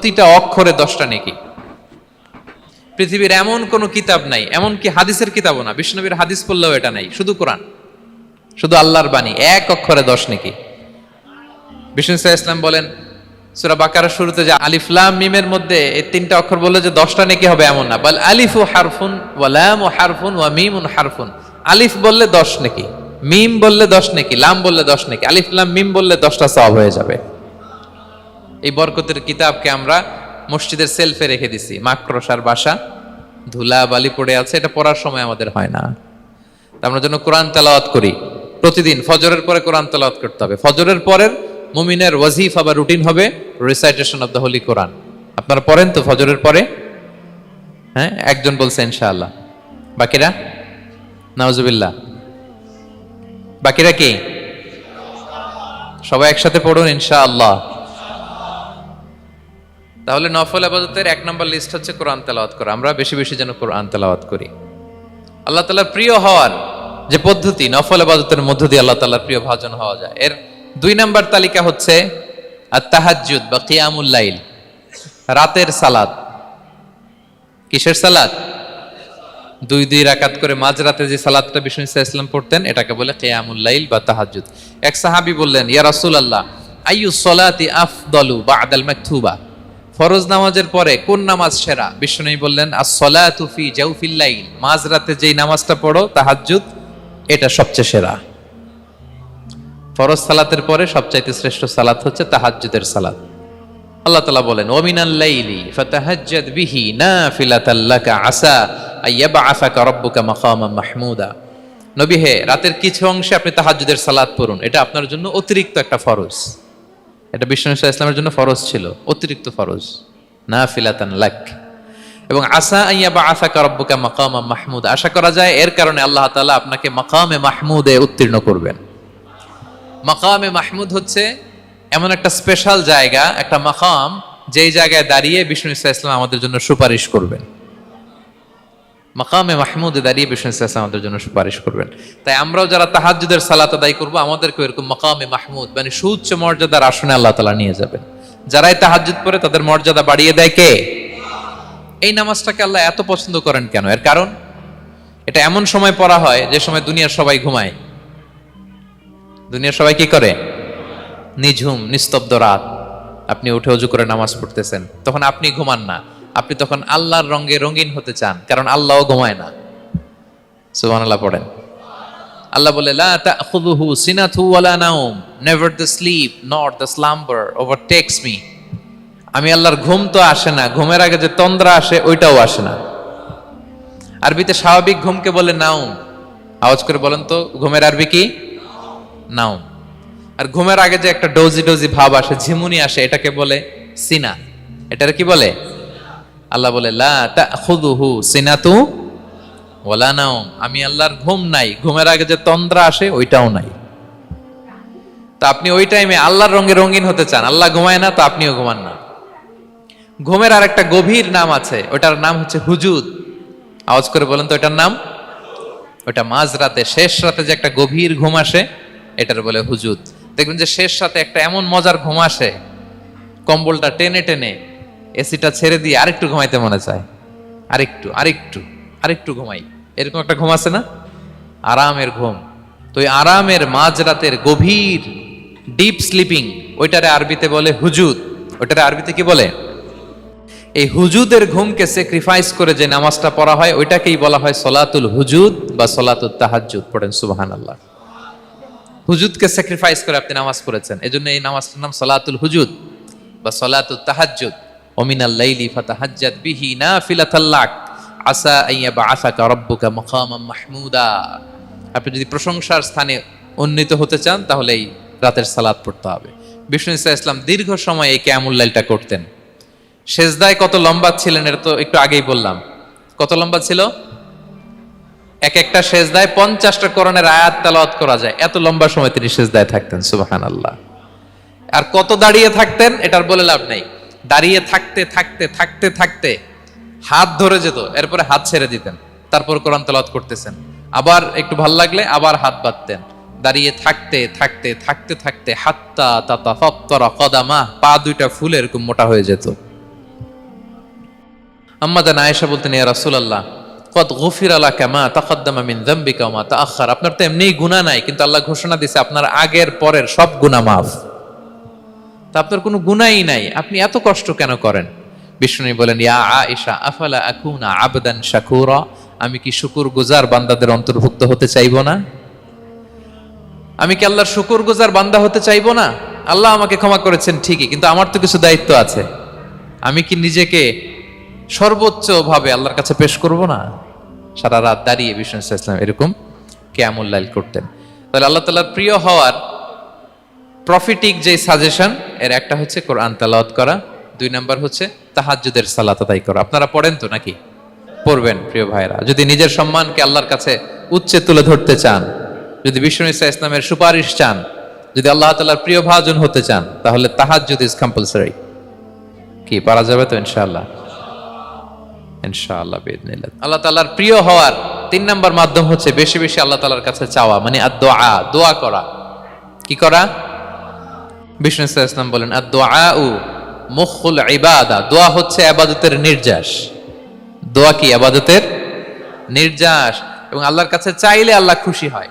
প্রতিটা অক্ষরে 10টা নেকি। পৃথিবীর এমন কোনো কিতাব নাই, এমন কি হাদিসের কিতাবও না, বিষ্ণুনবীর হাদিস পড়লেও এটা নাই, শুধু কোরআন, শুধু আল্লাহর বাণী, এক অক্ষরে 10 নেকি। বিষ্ণু ইসলাম বলেন সূরা বাকারার শুরুতে যে আলিফ লাম মিমের মধ্যে এই 3টা অক্ষর বললে যে 10টা নেকি হবে এমন না, বল আলিফু হারফুন ওয়া লামু হারফুন ওয়া মিমুন হারফুন। আলিফ বললে 10 নেকি, মিম বললে 10 নেকি, লাম বললে 10 নেকি, আলিফ লাম মিম বললে 10টা সওয়াব হয়ে যাবে। এই বরকতের কিতাবকে আমরা মসজিদের সেলফে রেখে দিছি, মাকড়সার বাসা, ধুলা বালি পড়ে আছে, এটা পড়ার সময় আমাদের হয় না। আমরা যেন কোরআন তেলাওয়াত করি প্রতিদিন। ফজরের পরে কোরআন তেলাওয়াত করতে হবে। ফজরের পরের মুমিনের ওয়াজিফা বা রুটিন হবে রিসাইটেশন অফ দ্য হোলি কোরআন। আপনারা পড়েন তো ফজরের পরে? হ্যাঁ, একজন বলছে ইনশাআল্লাহ, বাকিরা নাউজুবিল্লাহ, বাকিরা কি? সবাই একসাথে পড়ুন ইনশাআল্লাহ। তাহলে নফল ইবাদতের 1 নম্বর লিস্ট হচ্ছে কোরআন তেলাওয়াত করা। আমরা বেশি বেশি যেন কোরআন তেলাওয়াত করি। আল্লাহ তাআলার প্রিয় হওয়ার যে পদ্ধতি, নফল ইবাদতের মধ্য দিয়ে আল্লাহ তাআলার প্রিয় ভাজন হওয়া যায়। এর 2 নম্বর তালিকা হচ্ছে আত-তাহাজ্জুদ বা কিয়ামুল লাইল, রাতের সালাত। কিসের সালাত? 2 রাকাত করে মাঝরাতে যে সালাতটা বিষ্ণু ইসলাম পড়তেন এটাকে বলে কিয়ামুল লাইল বা তাহাজ্জুদ। এক সাহাবী বললেন, ইয়া রাসূলুল্লাহ, আইয়ুস সালাতি আফদালু বা'দাল মাকতুবা, ফরজ নামাজের পরে কোন নামাজ সেরা? বিষ্ণু বললেন, আস-সালাতু ফি জাওফিল লাইল, মাঝরাতে যেই নামাজটা পড়ো তাহাজ্জুদ, এটা সবচেয়ে সেরা। ফরজ সালাতের পরে সবচাইতে শ্রেষ্ঠ সালাত হচ্ছে তাহাজ্জুদের সালাত। আল্লাহ তাআলা বলেন, ওয়া মিনাল লাইলি ফাতাহাজ্জাদ বিহি নাফিলাতাল লাকা আসা আইয়াবআসাকা রাব্বুকা মাকামান মাহমুদা। নবী হে, রাতের কিছু অংশে আপনি তাহাজ্জুদের সালাত পড়ুন, এটা আপনার জন্য অতিরিক্ত একটা ফরজ। এটা বিষ্ণু ইসলামের জন্য ফরজ ছিল, অতিরিক্ত ফরজ, নাফিলাতান লাক। এবং আসা আইয়াবআসাকা রাব্বুকা মাকামান মাহমুদা, আশা করা যায় এর কারণে আল্লাহ তাআলা আপনাকে মাকামে মাহমুদে উত্তীর্ণ করবেন। মাকামে মাহমুদ হচ্ছে এমন একটা স্পেশাল জায়গা, একটা মাকাম, যেই জায়গায় দাঁড়িয়ে বিষ্ণু ইসলাম আমাদের জন্য সুপারিশ করবেন। মাকামে মাহমুদে দাঁড়িয়ে বিষ্ণু ইসলাম আমাদের জন্য সুপারিশ করবেন। তাই আমরাও যারা তাহাজ্জুদের সালাত আদায় করবো, আমাদেরকে এরকম মাকামে মাহমুদ মানে সুউচ্চ মর্যাদার আসনে আল্লাহ তাআলা নিয়ে যাবেন। যারাই তাহাজ্জুদ পড়ে তাদের মর্যাদা বাড়িয়ে দেয় কে? এই নামাজটাকে আল্লাহ এত পছন্দ করেন কেন? এর কারণ, এটা এমন সময় পড়া হয় যে সময় দুনিয়ার সবাই ঘুমায়। দুনিয়ার সবাই কি করে? নিঝুম নিস্তব্ধ রাত, আপনি উঠে ওযু করে নামাজ পড়তেছেন, তখন আপনি ঘুমান না, আপনি তখন আল্লাহর রঙে রঙিন হতে চান, কারণ আল্লাহও ঘুমায় না। সুবহানাল্লাহ পড়েন। আল্লাহ বলে, লা তাখুযুহু সিনাতু ওয়ালা নাওম, never the sleep not the slumber overtakes me. আমি আল্লাহর ঘুম তো আসে না, ঘুমের আগে যে তন্দ্রা আসে ওইটাও আসে না। আরবিতে স্বাভাবিক ঘুমকে বলে নাওম। আওয়াজ করে বলেন তো, ঘুমের আরবি কি? নাওম। আর ঘুমের আগে যে একটা ডোজি ডোজি ভাব আসে, ঝিমুনি আসে, এটাকে বলে সিনা। এটার কি বলে? আল্লাহ বলে, লা তাখুযুহু সিনাতু ওয়ালা নাওম, আমি আল্লাহর ঘুম নাই, ঘুমের আগে যে তন্দ্রা আসে ওইটাও নাই। তা আপনি ওই টাইমে আল্লাহর রঙে রঙিন হতে চান, আল্লাহ ঘুমায় না, তো আপনিও ঘুমান না। ঘুমের আর একটা গভীর নাম আছে, ওটার নাম হচ্ছে হুজুদ। আওয়াজ করে বলেন তো এটার নাম? ওটা মাঝরাতে, শেষ রাতে যে একটা গভীর ঘুম আসে, এটার বলে হুজুদ। দেখবেন যে শেষ রাতে একটা এমন মজার ঘুম আসে, কম্বলটা টেনে টেনে এসিটা ছেড়ে দিয়ে আরেকটু ঘুমাইতে মনে চায়, আরেকটু আরেকটু আরেকটু ঘুমাই, এরকম একটা ঘুম আছে না? আরামের ঘুম। তো ওই আরামের মাঝরাতের গভীর ডিপ স্লিপিং, ওইটারে আরবিতে বলে হুজুদ। ওইটারে আরবিতে কি বলে? এই হুজুদের ঘুমকে স্যাক্রিফাইস করে যে নামাজটা পড়া হয় ওইটাকেই বলা হয় সলাতুল হুজুদ বা সলাতুত তাহাজ্জুদ। পড়েন সুবহানাল্লাহ। হুজুদকে স্যাক্রিফাইস করে আপনি নামাজ পড়েছেন, এজন্য এই নামাজটার নাম সলাতুল হুজুদ বা সলাতুত তাহাজ্জুদ। ওয়া মিনাল লাইলি ফাতাহাজ্জাদ বিহি নাফিলাতাল লাক আসা আইয়াবআসাকা রাব্বুকা মাকামান মাহমুদা। আপনি যদি প্রশংসার স্থানে উন্নীত হতে চান তাহলে এই রাতের সালাত পড়তে হবে। বিষ্ণু ইসলাম দীর্ঘ সময় এই কিয়ামুল লাইলটা করতেন। সেজদায় কত লম্বা ছিলেন এটা তো একটু আগেই বললাম। কত লম্বা ছিল? এক একটা সেজদায় 50টা কোরআনের আয়াত তেলাওয়াত করা যায়, এত লম্বা সময় তিনি সেজদায় থাকতেন। সুবহানাল্লাহ। আর কত দাঁড়িয়ে থাকতেন এটার বলে লাভ নেই। দাঁড়িয়ে থাকতে থাকতে থাকতে থাকতে হাত ধরে যেত, এরপরে হাত ছেড়ে দিতেন, তারপর কোরআন তেলাওয়াত করতেছেন। আবার একটু ভাল লাগলে আবার হাত বাঁধতেন। দাঁড়িয়ে থাকতে থাকতে থাকতে থাকতে হাত্তা তাতাফাত্তারা কদামা, পা দুইটা ফুলে এরকম মোটা হয়ে যেত। আম্মা জান আয়েশা বলতেন, ইয়া রাসূলুল্লাহ কদ গুফিরা লাকা মা তাকদ্দামা মিন যামবিকা ওয়া মা তাআখার, আপনার তো এমনিই গুনাহ নাই, কিন্তু আল্লাহ ঘোষণা দিয়েছে আপনার আগের পরের সব গুনাহ মাফ। তা আপনার কোনো গুনাহই নাই, আপনি এত কষ্ট কেন করেন? বিষ্ণু বলেন, ইয়া আয়েশা আফালা আকুনা আবদান শাকুরা, আমি কি শুকরগুজার বান্দাদের অন্তর্ভুক্ত হতে চাইবো না? আমি কি আল্লাহর শুকরগুজার বান্দা হতে চাইবো না? আল্লাহ আমাকে ক্ষমা করেছেন ঠিকই, কিন্তু আমার তো কিছু দায়িত্ব আছে। আমি কি নিজেকে সর্বোচ্চ ভাবে আল্লাহর কাছে পেশ করব না? সারা রাত দাঁড়িয়ে বিষ্ণু ইসলাম এরকম কিয়ামুল লাইল করতেন। তাহলে আল্লাহ তাআলার প্রিয় হওয়ার প্রফিটিক যে সাজেশন, এর একটা হচ্ছে কোরআন তেলাওয়াত করা, 2 নাম্বার হচ্ছে তাহাজ্জুদের সালাত আদায় করা। আপনারা পড়েন তো নাকি? পড়বেন প্রিয় ভাইরা। যদি নিজের সম্মানকে আল্লাহর কাছে উচ্চে তুলে ধরতে চান, যদি বিষ্ণু ইসলামের সুপারিশ চান, যদি আল্লাহ তাআলার প্রিয় ভাজন হতে চান, তাহলে তাহাজ্জুদ ইজ কম্পালসরি। কি পারা যাবে তো? ইনশাআল্লাহ, ইনশাআল্লাহ বিইذنিল্লাহ। আল্লাহ তাআলার প্রিয় হওয়ার 3 নাম্বার মাধ্যম হচ্ছে বেশি বেশি আল্লাহ তাআলার কাছে চাওয়া, মানে আদ-দুআ, দোয়া করা। কি করা? বিষ্ণু ইসলাম বলেন, আদ-দুআউ মুখুল ইবাদা, দোয়া হচ্ছে ইবাদতের নির্যাস। দোয়া কি? ইবাদতের নির্যাস। এবং আল্লাহর কাছে চাইলে আল্লাহ খুশি হয়,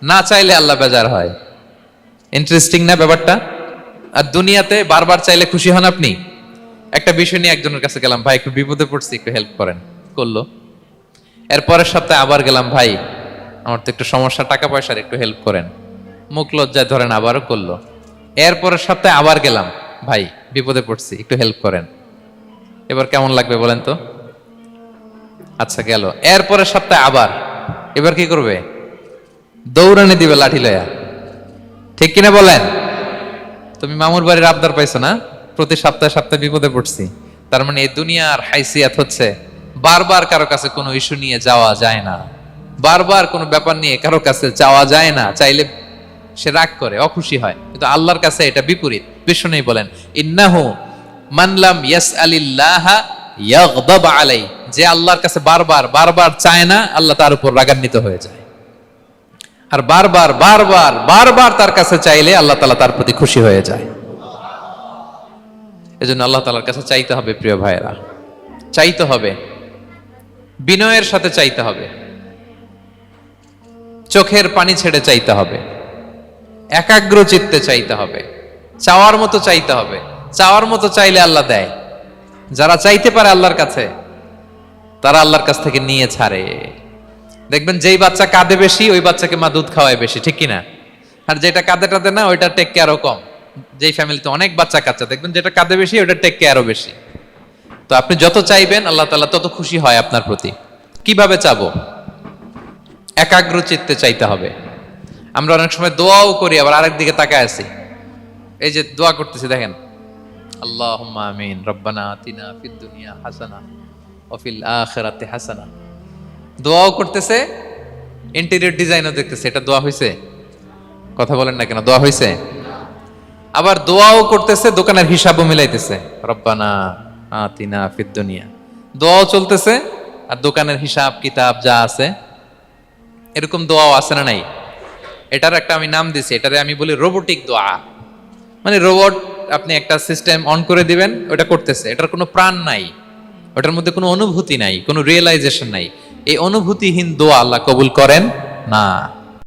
না চাইলে আল্লাহ বেজার হয়। ইন্টারেস্টিং না ব্যাপারটা? আর দুনিয়াতে বারবার চাইলে খুশি হন আপনি? একটা বিষয় নিয়ে একজনের কাছে গেলাম, ভাই একটু বিপদে পড়ছি, একটু হেল্প করেন, করলো। এরপরের সপ্তাহে আবার গেলাম, ভাই আমার তো একটু সমস্যা, টাকা পয়সার, একটু হেল্প করেন, মুখ লজ্জায় ধরেন, আবারও করলো। এরপরের সপ্তাহে আবার গেলাম, ভাই বিপদে পড়ছি, একটু হেল্প করেন। এবার কেমন লাগবে বলেন তো? আচ্ছা গেল। এরপরের সপ্তাহে আবার, এবার কি করবে? দৌড়ানি দিবে লাঠি লয়া। ঠিক কিনা বলেন? তুমি মামুর বাড়ির আবদার পাইছো না, প্রতি সপ্তাহে সপ্তাহে বিপদে পড়ছি। তার মানে এই দুনিয়ার হাইসিয়াত হচ্ছে বারবার কারো কাছে কোনো ইস্যু নিয়ে যাওয়া যায় না, বারবার কোনো ব্যাপার নিয়ে কারো কাছে যাওয়া যায় না। চাইলে সে রাগ করে, অখুশি হয়, কিন্তু আল্লাহর কাছে এটা বিপরীত। বিষ্ণু বলেন, ইন্নাহু মান লাম ইয়াসআলিল্লাহা ইয়াগদাব আলাই, যে আল্লাহর কাছে বারবার বারবার চায় না, আল্লাহ তার উপর রাগান্বিত হয়ে যায়। আর বারবার বারবার বারবার তার কাছে চাইলে আল্লাহ তাআলা তার প্রতি খুশি হয়ে যায়। এজন্য আল্লাহ তাআলার কাছে চাইতে হবে প্রিয় ভাইয়েরা, চাইতে হবে, বিনয়ের সাথে চাইতে হবে, চোখের পানি ছেড়ে চাইতে হবে, একাগ্র চিত্তে চাইতে হবে, চাওয়ার মতো চাইতে হবে। চাওয়ার মতো চাইলে আল্লাহ দেয়। যারা চাইতে পারে আল্লাহর কাছে, তারা আল্লাহর কাছ থেকে নিয়ে ছাড়ে। দেখবেন যেই বাচ্চা কাঁদে বেশি, ওই বাচ্চাকে মা দুধ খাওয়ায় বেশি, ঠিক কিনা? আর যেটা কাঁদে টাদে না, ওইটা টেক কেয়ারও কম। যেই ফ্যামিলিতে অনেক বাচ্চা কাচ্চা, দেখবেন যেটা কাঁদে বেশি, ওইটা টেক কেয়ারও বেশি। তো আপনি যত চাইবেন আল্লাহ তাআলা তত খুশি হয় আপনার প্রতি। কিভাবে চাবো? একাগ্র চিত্তে চাইতে হবে। আমরা অনেক সময় দোয়াও করি, আবার আরেক দিকে তাকায় আছি। এই যে দোয়া করতেছি, দেখেন, আল্লাহুম্মা আমিন, রব্বানা আতিনা ফিদ দুনিয়া হাসানা ওয়া ফিল আখিরাতি হাসানা। দোয়াও করতেছে, ইন্টেরিয়র ডিজাইনও দেখতেছে। এটা দোয়া হইছে? কথা বলেন না কেন? দোয়া হইছে? আবার দোয়াও করতেছে, দোকানের হিসাবও মিলাইতেছে, রব্বানা আতিনা ফিদ দুনিয়া। দোয়াও চলতেছে, আর দোকানের হিসাব কিতাব যা আছে, এরকম দোয়াও আছে না নাই? এটার একটা আমি নাম দিছি, এটারে আমি বলি রোবোটিক দোয়া। মানে রোবট, আপনি একটা সিস্টেম অন করে দিবেন, ওটা করতেছে, এটার কোনো প্রাণ নাই, ওটার মধ্যে কোনো অনুভূতি নাই, কোনো রিয়েলাইজেশন নাই। এই অনুভূতিহীন দোয়া আল্লাহ কবুল করেন না।